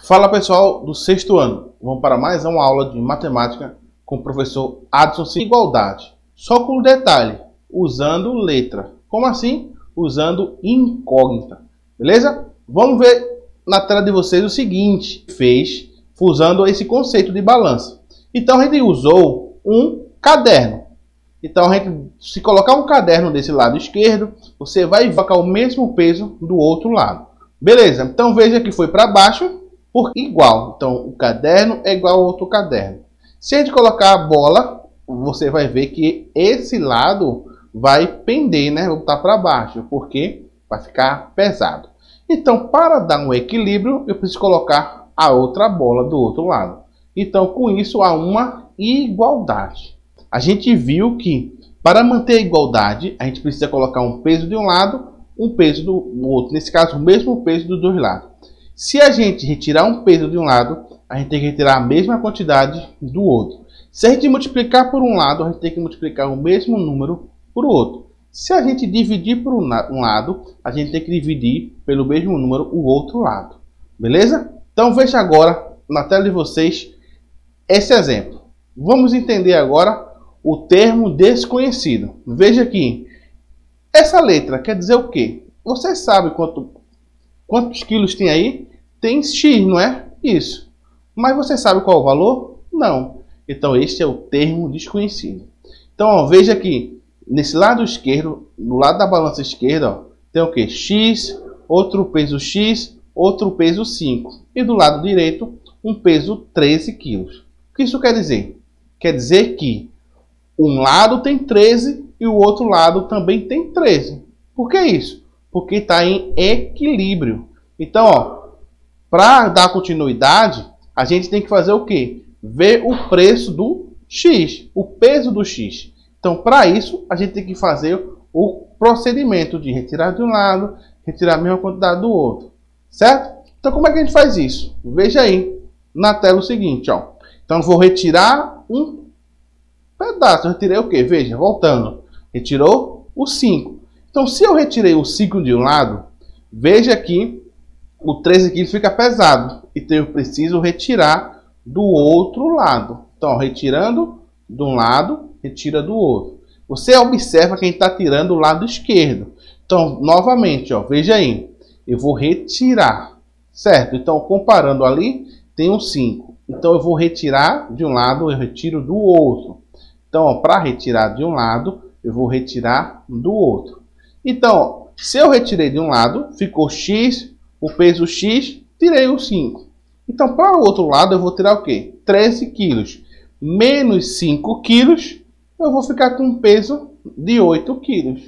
Fala pessoal do sexto ano, vamos para mais uma aula de matemática com o professor Adson. Igualdade, só com um detalhe, usando letra. Como assim? Usando incógnita, beleza? Vamos ver na tela de vocês o seguinte, fez usando esse conceito de balança. Então a gente usou um caderno. Então se colocar um caderno desse lado esquerdo, você vai colocar o mesmo peso do outro lado. Beleza? Então veja que foi para baixo por igual. Então o caderno é igual ao outro caderno. Se a gente colocar a bola, você vai ver que esse lado vai pender, né? Voltar para baixo, porque vai ficar pesado. Então, para dar um equilíbrio, eu preciso colocar a outra bola do outro lado. Então, com isso, há uma igualdade. A gente viu que, para manter a igualdade, a gente precisa colocar um peso de um lado, um peso do outro. Nesse caso, o mesmo peso dos dois lados. Se a gente retirar um peso de um lado, a gente tem que retirar a mesma quantidade do outro. Se a gente multiplicar por um lado, a gente tem que multiplicar o mesmo número por outro. Se a gente dividir por um lado, a gente tem que dividir pelo mesmo número o outro lado. Beleza? Então veja agora na tela de vocês esse exemplo. Vamos entender agora o termo desconhecido. Veja aqui. Essa letra quer dizer o quê? Você sabe quantos quilos tem aí? Tem X, não é? Isso. Mas você sabe qual é o valor? Não. Então este é o termo desconhecido. Então ó, veja aqui. Nesse lado esquerdo, no lado da balança esquerda, ó, tem o que? X, outro peso X, outro peso 5. E do lado direito, um peso 13 quilos. O que isso quer dizer? Quer dizer que um lado tem 13 e o outro lado também tem 13. Por que isso? Porque está em equilíbrio. Então, para dar continuidade, a gente tem que fazer o quê? Ver o preço do X, o peso do X. Então, para isso, a gente tem que fazer o procedimento de retirar de um lado, retirar a mesma quantidade do outro. Certo? Então, como é que a gente faz isso? Veja aí na tela o seguinte, ó. Então, eu vou retirar um pedaço. Eu retirei o quê? Veja, voltando. Retirou o 5. Então, se eu retirei o 5 de um lado, veja que o 13 quilos fica pesado. Então, eu preciso retirar do outro lado. Então, retirando de um lado, retira do outro. Você observa que a gente está tirando o lado esquerdo. Então, novamente, ó, veja aí. Eu vou retirar, certo? Então, comparando ali, tem um 5. Então, eu vou retirar de um lado, eu retiro do outro. Então, para retirar de um lado, eu vou retirar do outro. Então, ó, se eu retirei de um lado, ficou X, o peso X, tirei o 5. Então, para o outro lado, eu vou tirar o quê? 13 quilos. Menos 5 quilos, eu vou ficar com um peso de 8 quilos.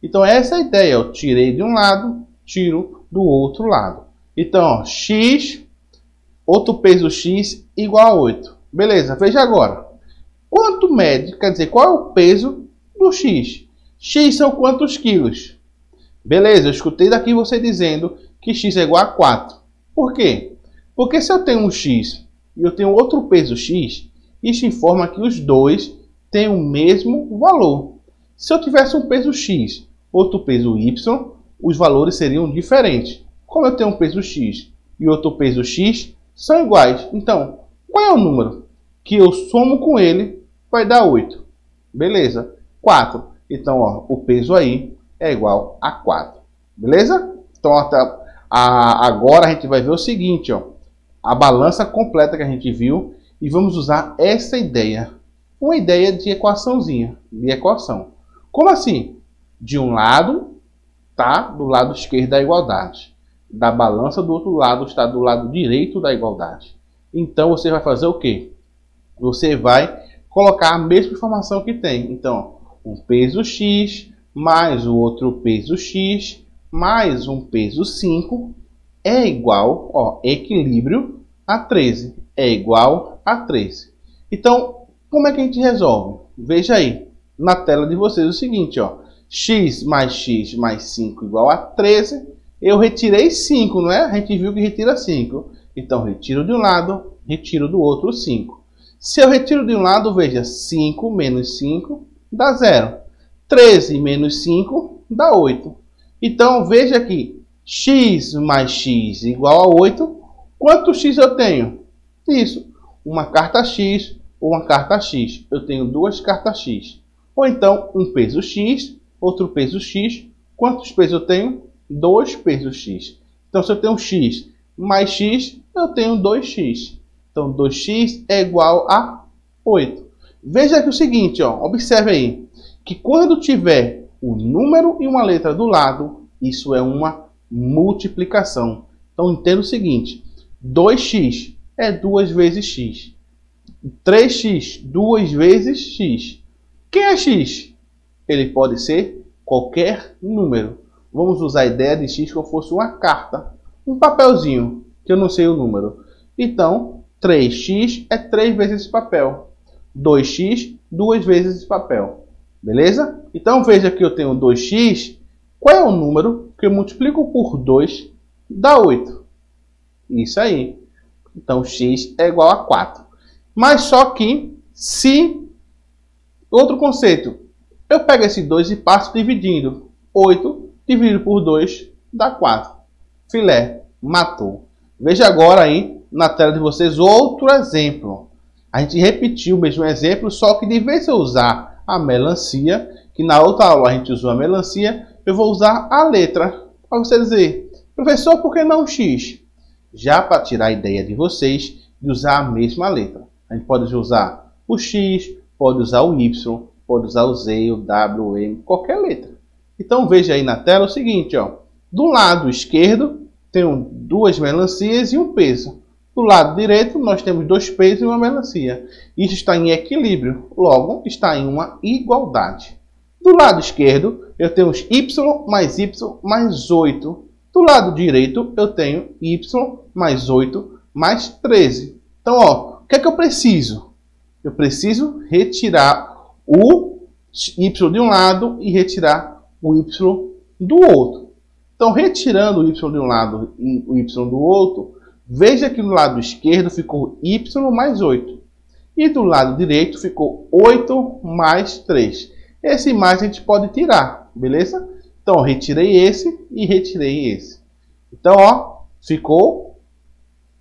Então, essa é a ideia. Eu tirei de um lado, tiro do outro lado. Então, ó, X, outro peso X, igual a 8. Beleza, veja agora. Quanto mede, quer dizer, qual é o peso do X? X são quantos quilos? Beleza, eu escutei daqui você dizendo que X é igual a 4. Por quê? Porque se eu tenho um X e eu tenho outro peso X, isso informa que os dois têm o mesmo valor. Se eu tivesse um peso X, outro peso Y, os valores seriam diferentes. Como eu tenho um peso X e outro peso X, são iguais. Então, qual é o número que eu somo com ele vai dar 8? Beleza, 4. Então, ó, o peso aí é igual a 4. Beleza? Então, agora a gente vai ver o seguinte, ó, a balança completa que a gente viu. E vamos usar essa ideia. Uma ideia de equaçãozinha. De equação. Como assim? De um lado está do lado esquerdo da igualdade. Da balança do outro lado está do lado direito da igualdade. Então você vai fazer o quê? Você vai colocar a mesma informação que tem. Então, um peso X mais o outro peso X mais um peso 5 é igual, ó, equilíbrio, a 13. É igual a 13. Então, como é que a gente resolve? Veja aí na tela de vocês o seguinte, ó. X mais 5 igual a 13. Eu retirei 5, não é? A gente viu que retira 5. Então, retiro de um lado, retiro do outro 5. Se eu retiro de um lado, veja, 5 menos 5 dá 0. 13 menos 5 dá 8. Então, veja aqui, x mais x igual a 8. Quantos x eu tenho? Isso, uma carta x ou uma carta x. Eu tenho duas cartas x. Ou então, um peso x, outro peso x. Quantos pesos eu tenho? 2 pesos x. Então, se eu tenho x mais x, eu tenho 2x. Então, 2x é igual a 8. Veja aqui o seguinte, ó, observe aí, que quando tiver um número e uma letra do lado, isso é uma multiplicação. Então, entenda o seguinte, 2x é 2 vezes x. 3x, 2 vezes x. Quem é x? Ele pode ser qualquer número. Vamos usar a ideia de x como fosse uma carta, um papelzinho, que eu não sei o número. Então, 3x é 3 vezes esse papel. 2x, 2 vezes esse papel. Beleza? Então, veja que eu tenho 2x. Qual é o número que eu multiplico por 2 dá 8? Isso aí. Então, x é igual a 4. Mas só que, se... Outro conceito. Eu pego esse 2 e passo dividindo. 8 dividido por 2 dá 4. Filé. Matou. Veja agora aí na tela de vocês outro exemplo. A gente repetiu o mesmo exemplo, só que de vez eu usar a melancia, que na outra aula a gente usou a melancia, eu vou usar a letra. Para você dizer, professor, por que não x? Já para tirar a ideia de vocês de usar a mesma letra. A gente pode usar o x, pode usar o y, pode usar o z, o w, o m, qualquer letra. Então veja aí na tela o seguinte, ó. Do lado esquerdo tenho 2 melancias e um peso. Do lado direito nós temos 2 pesos e uma melancia. Isso está em equilíbrio, logo está em uma igualdade. Do lado esquerdo eu tenho os y mais 8. Do lado direito eu tenho y mais 8 mais 13. Então, ó, o que é que eu preciso? Eu preciso retirar o y de um lado e retirar o y do outro. Então, retirando o y de um lado e o y do outro, veja que do lado esquerdo ficou y mais 8. E do lado direito ficou 8 mais 3. Esse mais a gente pode tirar, beleza? Então, retirei esse e retirei esse. Então, ó, ficou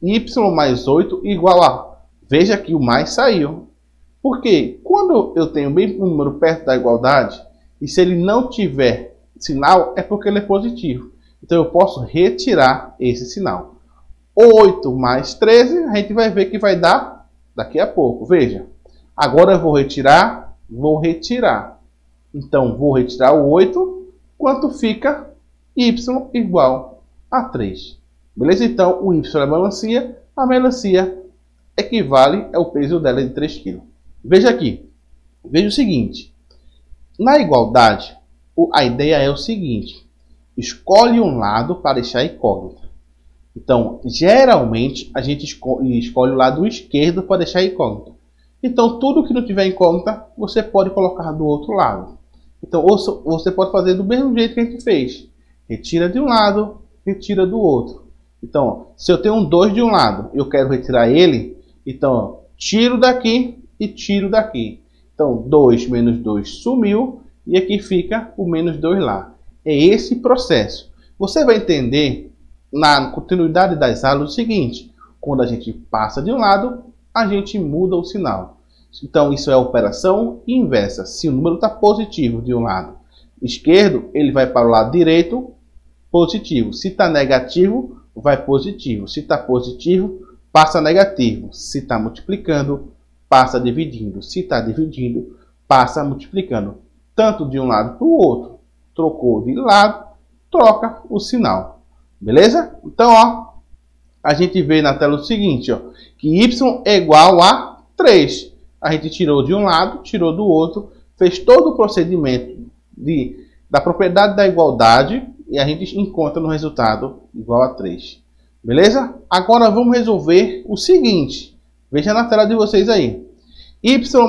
y mais 8 igual a... Veja que o mais saiu. Porque quando eu tenho bem um número perto da igualdade, e se ele não tiver sinal, é porque ele é positivo. Então, eu posso retirar esse sinal. 8 mais 13, a gente vai ver que vai dar daqui a pouco. Veja, agora eu vou retirar. Então, vou retirar o 8, quanto fica y igual a 3. Beleza? Então, o y é a melancia equivale ao peso dela de 3 kg. Veja aqui, veja o seguinte, na igualdade, a ideia é o seguinte, escolhe um lado para deixar incógnita. Então, geralmente, a gente escolhe o lado esquerdo para deixar incógnita. Então, tudo que não tiver incógnita, você pode colocar do outro lado. Então, você pode fazer do mesmo jeito que a gente fez. Retira de um lado, retira do outro. Então, se eu tenho um 2 de um lado e eu quero retirar ele, então, tiro daqui e tiro daqui. Então, 2 menos 2 sumiu e aqui fica o menos 2 lá. É esse processo. Você vai entender na continuidade das aulas o seguinte. Quando a gente passa de um lado, a gente muda o sinal. Então, isso é a operação inversa. Se o número está positivo de um lado esquerdo, ele vai para o lado direito, positivo. Se está negativo, vai positivo. Se está positivo, passa negativo. Se está multiplicando, passa dividindo. Se está dividindo, passa multiplicando. Tanto de um lado para o outro. Trocou de lado, troca o sinal. Beleza? Então, ó, a gente vê na tela o seguinte, ó, que y é igual a 3. A gente tirou de um lado, tirou do outro, fez todo o procedimento da propriedade da igualdade e a gente encontra no resultado igual a 3. Beleza? Agora vamos resolver o seguinte. Veja na tela de vocês aí. Y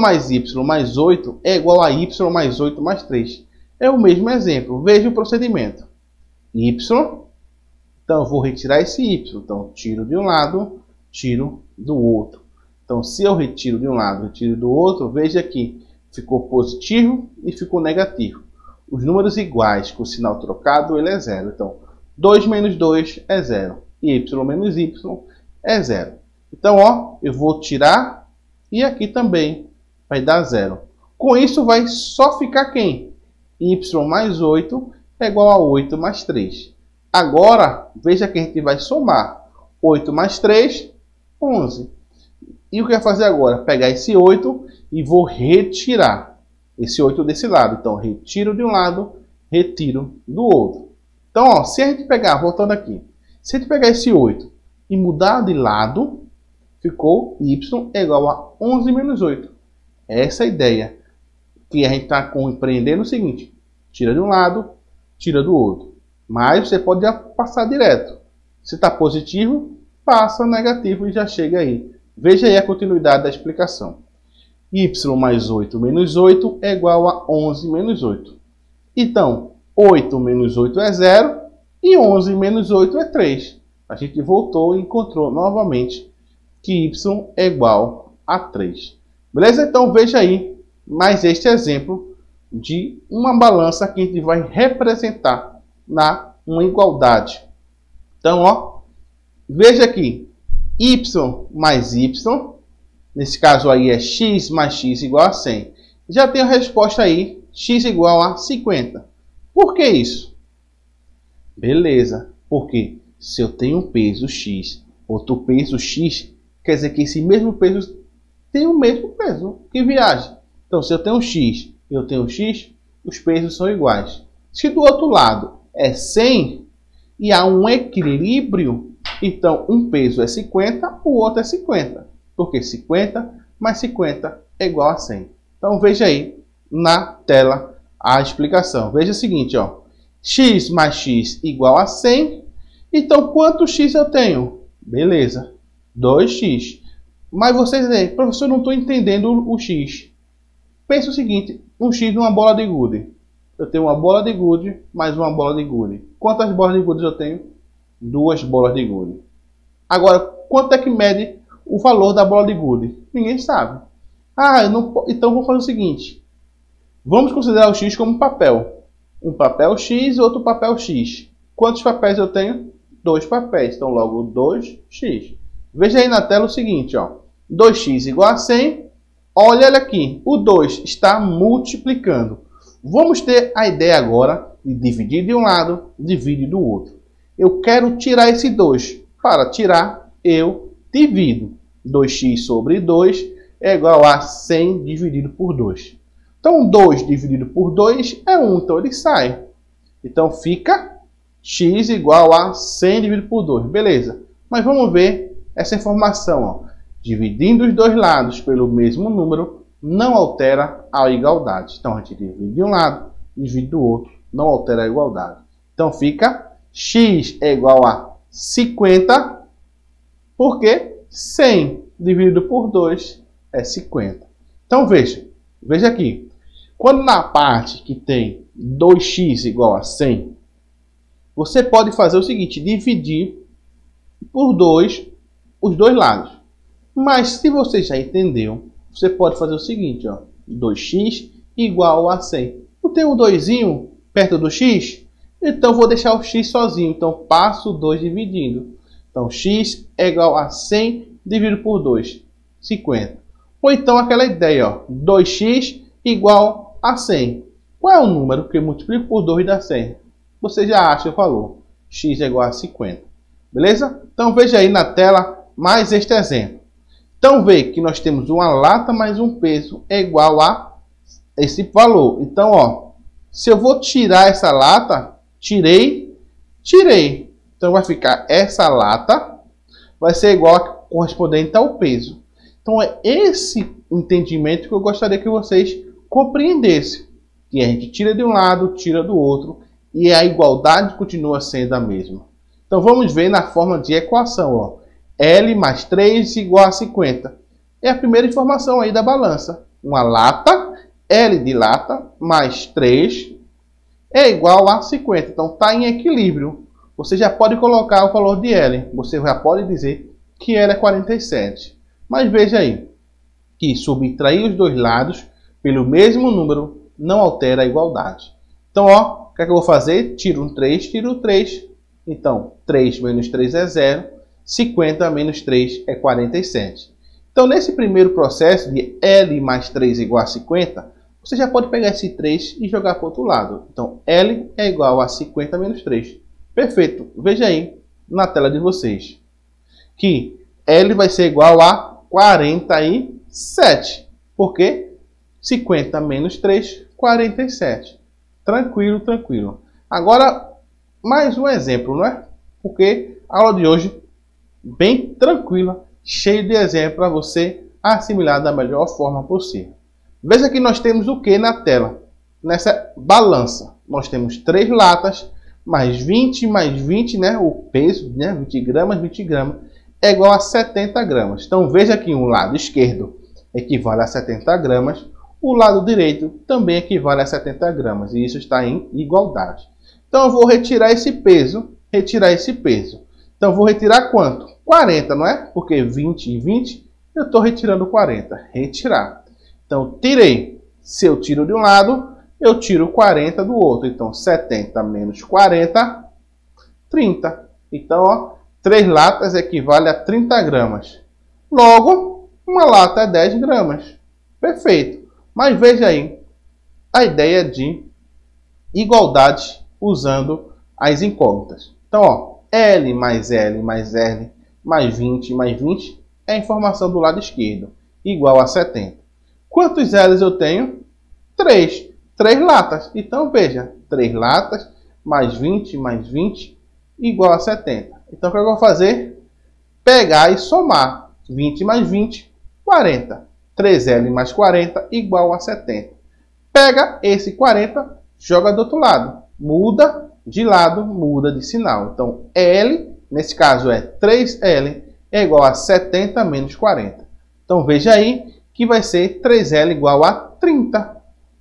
mais 8 é igual a y mais 8 mais 3. É o mesmo exemplo. Veja o procedimento. Y. Então, eu vou retirar esse y. Então, tiro de um lado, tiro do outro. Então, se eu retiro de um lado, retiro do outro, veja que ficou positivo e ficou negativo. Os números iguais com o sinal trocado, ele é 0. Então, 2 menos 2 é 0. Y menos y é 0. Então, ó, eu vou tirar e aqui também vai dar 0. Com isso, vai só ficar quem? Y mais 8 é igual a 8 mais 3. Agora, veja que a gente vai somar. 8 mais 3, 11. E o que eu vou fazer agora? Pegar esse 8 e vou retirar esse 8 desse lado. Então, retiro de um lado, retiro do outro. Então, ó, se a gente pegar, voltando aqui, se a gente pegar esse 8 e mudar de lado, ficou y é igual a 11 menos 8. Essa é a ideia que a gente está compreendendo o seguinte. Tira de um lado, tira do outro. Mas você pode já passar direto. Se está positivo, passa negativo e já chega aí. Veja aí a continuidade da explicação. Y mais 8 menos 8 é igual a 11 menos 8. Então, 8 menos 8 é 0 e 11 menos 8 é 3. A gente voltou e encontrou novamente que y é igual a 3. Beleza? Então veja aí mais este exemplo de uma balança que a gente vai representar na uma igualdade. Então, ó, veja aqui, y mais y, nesse caso aí é x mais x igual a 100. Já tem a resposta aí, x igual a 50. Por que isso? Beleza, porque se eu tenho um peso x, outro peso x, quer dizer que esse mesmo peso tem o mesmo peso que viaja. Então, se eu tenho x e eu tenho x, os pesos são iguais. Se do outro lado é 100 e há um equilíbrio, então um peso é 50, o outro é 50. Porque 50 mais 50 é igual a 100. Então, veja aí na tela a explicação. Veja o seguinte, ó. X mais x igual a 100. Então, quanto x eu tenho? Beleza, 2x. Mas vocês dizem, professor, eu não estou entendendo o x. Pensa o seguinte, um x numa bola de gude. Eu tenho uma bola de gude mais uma bola de gude. Quantas bolas de gude eu tenho? 2 bolas de gude. Agora, quanto é que mede o valor da bola de gude? Ninguém sabe. Então vou fazer o seguinte. Vamos considerar o x como um papel. Um papel x e outro papel x. Quantos papéis eu tenho? 2 papéis. Então, logo 2x. Veja aí na tela o seguinte, ó. 2x igual a 100. Olha aqui. O 2 está multiplicando. Vamos ter a ideia agora de dividir de um lado, dividir do outro. Eu quero tirar esse 2. Para tirar, eu divido. 2x sobre 2 é igual a 100 dividido por 2. Então, 2 dividido por 2 é 1. Então, ele sai. Então, fica x igual a 100 dividido por 2. Beleza. Mas vamos ver essa informação. Ó. Dividindo os dois lados pelo mesmo número não altera a igualdade. Então, a gente divide de um lado, divide do outro. Não altera a igualdade. Então, fica x é igual a 50. Porque 100 dividido por 2 é 50. Então, veja aqui. Quando na parte que tem 2x igual a 100, você pode fazer o seguinte, dividir por 2 os dois lados. Mas se você já entendeu, você pode fazer o seguinte, ó, 2x igual a 100. Eu tenho um 2 perto do x, então vou deixar o x sozinho. Então, passo 2 dividindo. Então, x é igual a 100 dividido por 2, 50. Ou então aquela ideia, ó, 2x igual a 100. Qual é o número que eu multiplico por 2 dá 100? Você já acha o valor. X é igual a 50. Beleza? Então, veja aí na tela mais este exemplo. Então, veja que nós temos uma lata mais um peso é igual a esse valor. Então, ó, se eu vou tirar essa lata, tirei. Então, vai ficar essa lata, vai ser igual a correspondente ao peso. Então, é esse entendimento que eu gostaria que vocês compreendessem. Que a gente tira de um lado, tira do outro, e a igualdade continua sendo a mesma. Então, vamos ver na forma de equação. Ó. L mais 3 igual a 50. É a primeira informação aí da balança. Uma lata, L de lata, mais 3 é igual a 50. Então, está em equilíbrio. Você já pode colocar o valor de L. Você já pode dizer que L é 47. Mas veja aí, que subtrair os dois lados pelo mesmo número não altera a igualdade. Então, ó, o que é que eu vou fazer? Tiro um 3, tiro 3. Então, 3 menos 3 é 0. 50 menos 3 é 47. Então, nesse primeiro processo de L mais 3 igual a 50, você já pode pegar esse 3 e jogar para o outro lado. Então, L é igual a 50 menos 3. Perfeito. Veja aí na tela de vocês que L vai ser igual a 47. Por quê? 50 menos 3, 47. Tranquilo, tranquilo. Agora, mais um exemplo, não é? Porque a aula de hoje, bem tranquila, cheia de exemplos para você assimilar da melhor forma possível. Veja que nós temos o que na tela? Nessa balança, nós temos 3 latas, mais 20, né? O peso, né? 20 gramas, é igual a 70 gramas. Então, veja que o lado esquerdo equivale a 70 gramas, o lado direito também equivale a 70 gramas, e isso está em igualdade. Então, eu vou retirar esse peso, Então, eu vou retirar quanto? 40, não é? Porque 20 e 20, eu estou retirando 40. Retirar. Então, tirei. Se eu tiro de um lado, eu tiro 40 do outro. Então, 70 menos 40, 30. Então, ó, 3 latas equivale a 30 gramas. Logo, uma lata é 10 gramas. Perfeito. Mas veja aí a ideia de igualdade usando as incógnitas. Então, ó, L mais L mais L mais 20 é a informação do lado esquerdo, igual a 70. Quantos L's eu tenho? 3. 3 latas. Então, veja, 3 latas mais 20 igual a 70. Então, o que eu vou fazer? Pegar e somar. 20 mais 20, 40. 3L mais 40 igual a 70. Pega esse 40, joga do outro lado. Muda de lado, muda de sinal. Então, L, nesse caso é 3L, é igual a 70 menos 40. Então, veja aí que vai ser 3L igual a 30.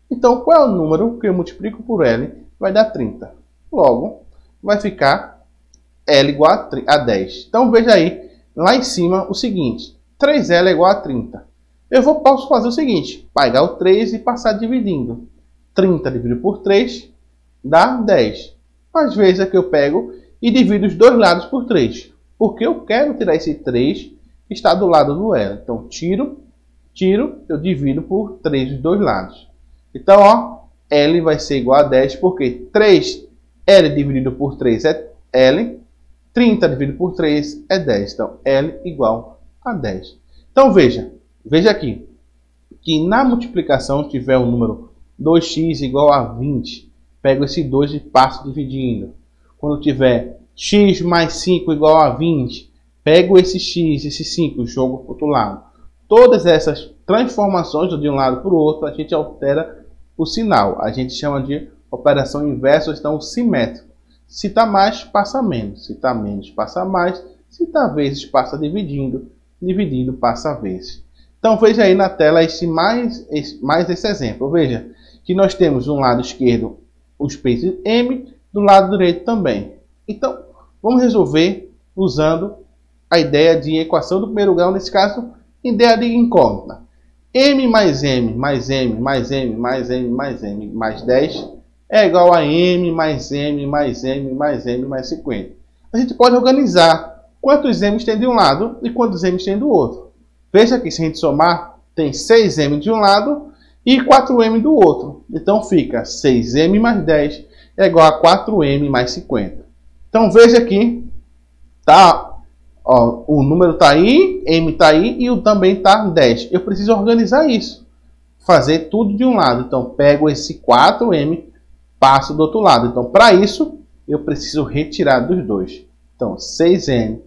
Então, qual é o número que eu multiplico por L? Vai dar 30. Logo, vai ficar L igual a 10. Então, veja aí, lá em cima, o seguinte. 3L é igual a 30. Posso fazer o seguinte. Pegar o 3 e passar dividindo. 30 dividido por 3 dá 10. Às vezes é que eu pego e divido os dois lados por 3. Porque eu quero tirar esse 3 que está do lado do L. Então, tiro, eu divido por 3 os dois lados. Então, ó, L vai ser igual a 10, porque 3L dividido por 3 é L, 30 dividido por 3 é 10. Então, L igual a 10. Então, veja aqui, que na multiplicação tiver o número 2x igual a 20. Pego esse 2 e passo dividindo. Quando tiver x mais 5 igual a 20, pego esse x, esse 5, jogo para o outro lado. Todas essas transformações de um lado para o outro, a gente altera o sinal. A gente chama de operação inversa, ou então simétrico. Se está mais, passa menos. Se está menos, passa mais. Se está vezes, passa dividindo. Dividindo, passa vezes. Então, veja aí na tela mais esse exemplo. Veja que nós temos do lado esquerdo os pesos M, do lado direito também. Então, vamos resolver usando a ideia de equação do primeiro grau, nesse caso, ideia de incógnita. M mais M mais M mais M mais M mais M mais 10 é igual a M mais M mais M mais M mais 50. A gente pode organizar quantos M's tem de um lado e quantos M's tem do outro. Veja que se a gente somar, tem 6M de um lado e 4M do outro. Então fica 6M mais 10 é igual a 4M mais 50. Então veja aqui, tá, ó, o número está aí, M está aí e o também está 10. Eu preciso organizar isso, fazer tudo de um lado. Então pego esse 4M, passo do outro lado. Então para isso eu preciso retirar dos dois. Então 6M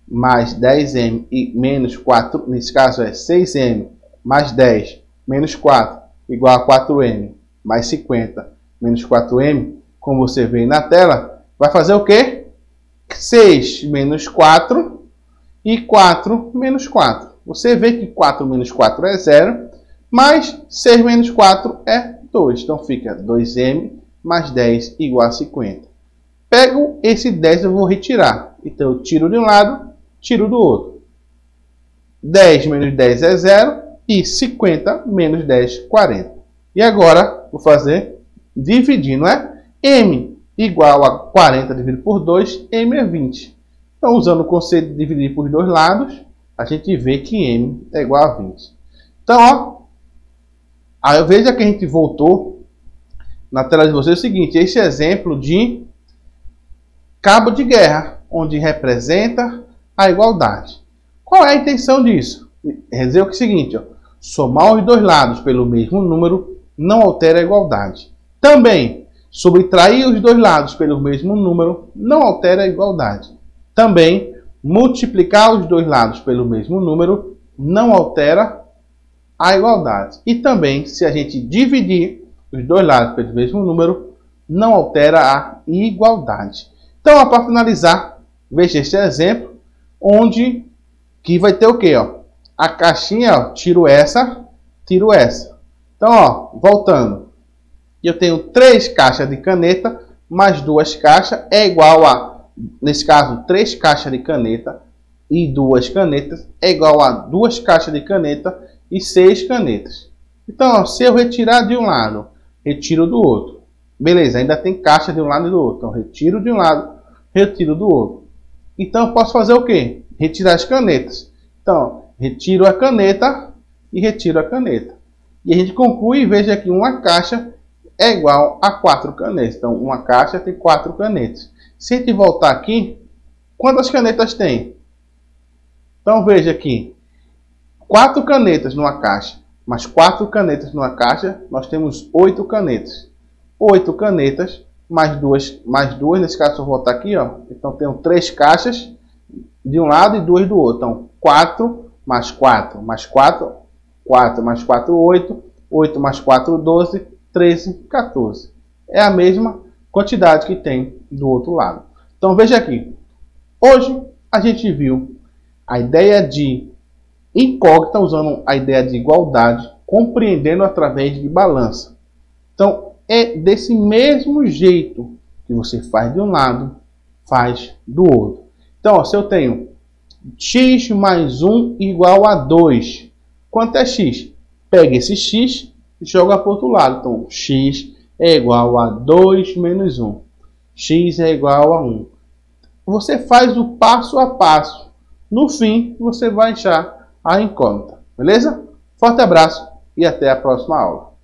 mais 10M e menos 4, nesse caso é 6M mais 10 menos 4 igual a 4M mais 50 menos 4M, como você vê na tela, vai fazer o quê? 6 menos 4 e 4 menos 4. Você vê que 4 menos 4 é 0, mas 6 menos 4 é 2. Então fica 2M mais 10 igual a 50. Pego esse 10 e vou retirar. Então eu tiro de um lado, tiro do outro. 10 menos 10 é 0 e 50 menos 10, 40. E agora vou fazer dividir, não é? M igual a 40 dividido por 2, M é 20. Então, usando o conceito de dividir por dois lados, a gente vê que m é igual a 20. Então, ó, aí veja que a gente voltou na tela de vocês o seguinte, este exemplo de cabo de guerra, onde representa a igualdade. Qual é a intenção disso? Quer dizer o seguinte, ó, somar os dois lados pelo mesmo número não altera a igualdade. Também, subtrair os dois lados pelo mesmo número não altera a igualdade. Também, multiplicar os dois lados pelo mesmo número não altera a igualdade. E também, se a gente dividir os dois lados pelo mesmo número, não altera a igualdade. Então, para finalizar, veja este exemplo, onde que vai ter o quê? Ó? A caixinha, ó, tiro essa. Então, ó, voltando. Eu tenho 3 caixas de caneta, mais 2 caixas, é igual a, nesse caso, 3 caixas de caneta e 2 canetas, é igual a 2 caixas de caneta e 6 canetas. Então, ó, se eu retirar de um lado, retiro do outro. Beleza, ainda tem caixa de um lado e do outro. Então, retiro de um lado, retiro do outro. Então, eu posso fazer o quê? Retirar as canetas. Então, retiro a caneta e retiro a caneta. E a gente conclui e veja que uma caixa é igual a 4 canetas. Então, uma caixa tem 4 canetas. Se a gente voltar aqui, quantas canetas tem? Então, veja aqui. 4 canetas numa caixa, mais 4 canetas numa caixa, nós temos 8 canetas. 8 canetas, mais duas, nesse caso, se eu voltar aqui, ó. Então, tenho 3 caixas de um lado e 2 do outro. Então, 4 mais 4 mais 4, 4 mais 4, 8, 8 mais 4, 12, 13, 14. É a mesma quantidade que tem do outro lado. Então, veja aqui. Hoje, a gente viu a ideia de incógnita usando a ideia de igualdade, compreendendo através de balança. Então, é desse mesmo jeito que você faz de um lado, faz do outro. Então, ó, se eu tenho x mais 1 igual a 2, quanto é x? Pega esse x e joga para o outro lado. Então, x é igual a 2 menos 1. X é igual a 1. Você faz o passo a passo. No fim, você vai achar a incógnita. Beleza? Forte abraço e até a próxima aula.